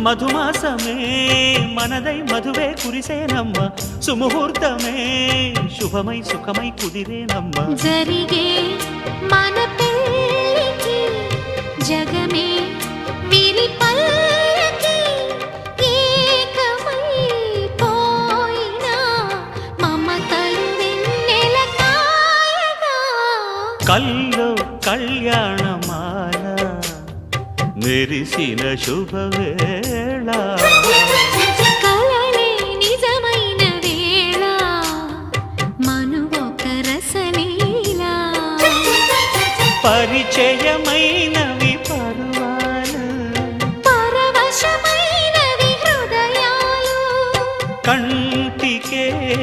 మధుమాసమే మనదై మధువే కురిసేనమ్మ సుముహూర్తమే శుభమై సుఖమై కుదిరేనమ్మ జరిగే మన పెళ్ళికి జగమే విరిపల్లకి ఏకమై పోయినా మమతలు వెన్నెల కాయగా కల్లో కళ్యాణమాల మెరిసిన శుభవేళ కలలే నిజమైన వేళ మనువొక రసలీల పరిచయమై